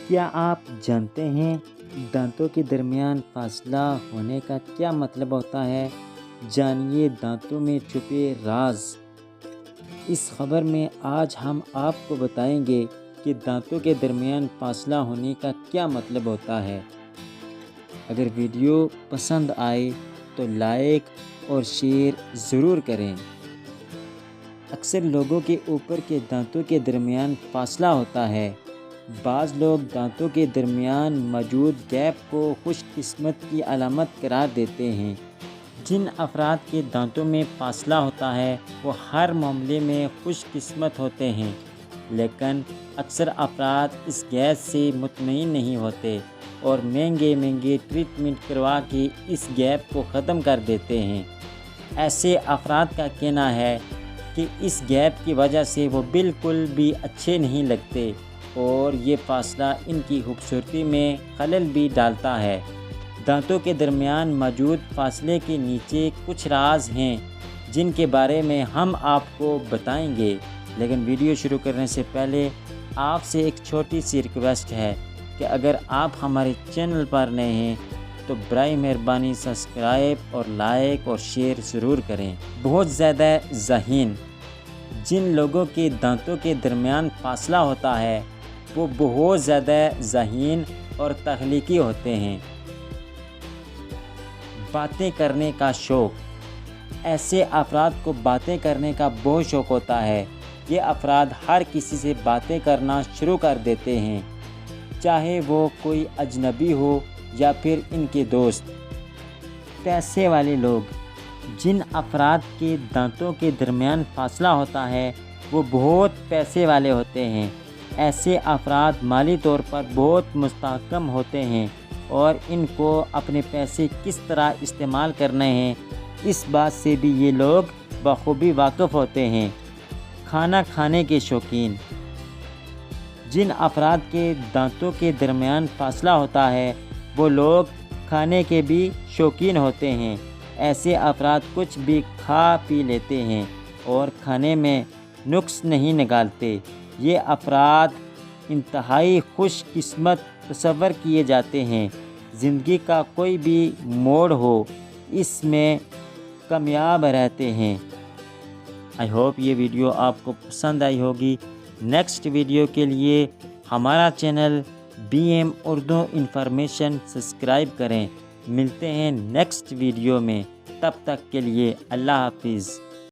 کیا آپ جانتے ہیں دانتوں کے درمیان فاصلہ ہونے کا کیا مطلب ہوتا ہے؟ جانیے دانتوں میں چھپے راز۔ اس خبر میں آج ہم آپ کو بتائیں گے کہ دانتوں کے درمیان فاصلہ ہونے کا کیا مطلب ہوتا ہے۔ اگر ویڈیو پسند آئے تو لائک اور شیئر ضرور کریں۔ اکثر لوگوں کے اوپر کے دانتوں کے درمیان فاصلہ ہوتا ہے۔ بعض لوگ دانتوں کے درمیان موجود گیپ کو خوش قسمت کی علامت قرار دیتے ہیں۔ جن افراد کے دانتوں میں فاصلہ ہوتا ہے وہ ہر معاملے میں خوش قسمت ہوتے ہیں، لیکن اکثر افراد اس گیپ سے مطمئن نہیں ہوتے اور مہنگے ٹریٹمنٹ کروا کے اس گیپ کو ختم کر دیتے ہیں۔ ایسے افراد کا کہنا ہے کہ اس گیپ کی وجہ سے وہ بالکل بھی اچھے نہیں لگتے اور یہ فاصلہ ان کی خوبصورتی میں خلل بھی ڈالتا ہے۔ دانتوں کے درمیان موجود فاصلے کے نیچے کچھ راز ہیں جن کے بارے میں ہم آپ کو بتائیں گے، لیکن ویڈیو شروع کرنے سے پہلے آپ سے ایک چھوٹی سی ریکویسٹ ہے کہ اگر آپ ہمارے چینل پر نئے ہیں تو برائے مہربانی سبسکرائب اور لائک اور شیئر ضرور کریں۔ بہت زیادہ ذہین جن لوگوں کے دانتوں کے درمیان فاصلہ ہوتا ہے وہ بہت زیادہ ذہین اور تخلیقی ہوتے ہیں۔ باتیں کرنے کا شوق۔ ایسے افراد کو باتیں کرنے کا بہت شوق ہوتا ہے۔ یہ افراد ہر کسی سے باتیں کرنا شروع کر دیتے ہیں، چاہے وہ کوئی اجنبی ہو یا پھر ان کے دوست۔ پیسے والے لوگ۔ جن افراد کے دانتوں کے درمیان فاصلہ ہوتا ہے وہ بہت پیسے والے ہوتے ہیں۔ ایسے افراد مالی طور پر بہت مستحکم ہوتے ہیں اور ان کو اپنے پیسے کس طرح استعمال کرنے ہیں اس بات سے بھی یہ لوگ بخوبی واقف ہوتے ہیں۔ کھانا کھانے کے شوقین۔ جن افراد کے دانتوں کے درمیان فاصلہ ہوتا ہے وہ لوگ کھانے کے بھی شوقین ہوتے ہیں۔ ایسے افراد کچھ بھی کھا پی لیتے ہیں اور کھانے میں نقص نہیں نکالتے۔ یہ افراد انتہائی خوش قسمت تصور کیے جاتے ہیں۔ زندگی کا کوئی بھی موڑ ہو اس میں کامیاب رہتے ہیں۔ آئی ہوپ یہ ویڈیو آپ کو پسند آئی ہوگی۔ نیکسٹ ویڈیو کے لیے ہمارا channel BM Urdu information subscribe کریں۔ ملتے ہیں نیکسٹ ویڈیو میں، تب تک کے لیے اللہ حافظ۔